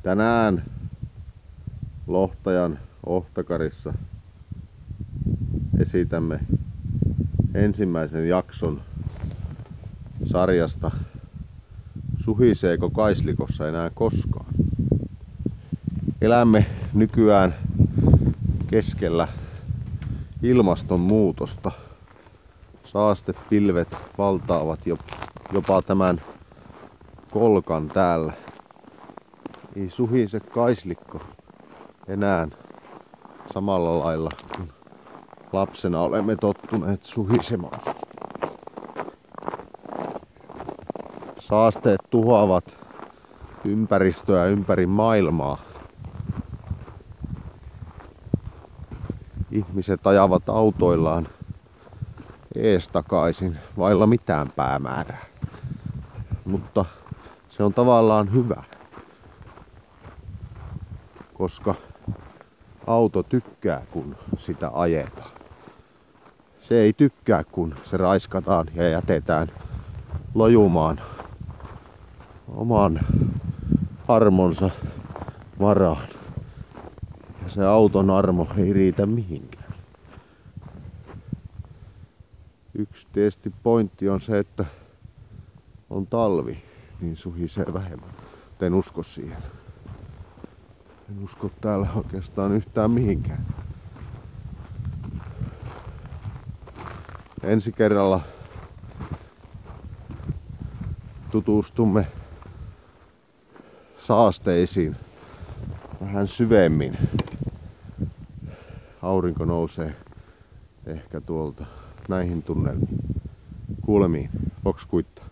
Tänään Lohtajan Ohtakarissa esitämme ensimmäisen jakson sarjasta Suhiseeko kaislikossa enää koskaan? Elämme nykyään keskellä ilmastonmuutosta. Saastepilvet valtaavat jopa tämän kolkan täällä. Ei suhise kaislikko enää samalla lailla kuin lapsena olemme tottuneet suhisemaan. Saasteet tuhoavat ympäristöä ympäri maailmaa. Ihmiset ajavat autoillaan eestakaisin vailla mitään päämäärää. Mutta se on tavallaan hyvä, koska auto tykkää kun sitä ajetaan. Se ei tykkää kun se raiskataan ja jätetään lojumaan oman armonsa varaan. Ja se auton armo ei riitä mihinkään. Yksi tietysti pointti on se, että on talvi, niin suhisee vähemmän. En usko siihen. En usko täällä oikeastaan yhtään mihinkään. Ensi kerralla tutustumme saasteisiin vähän syvemmin. Aurinko nousee ehkä tuolta näihin tunnelmiin. Kuulemiin. Vox kuittaa.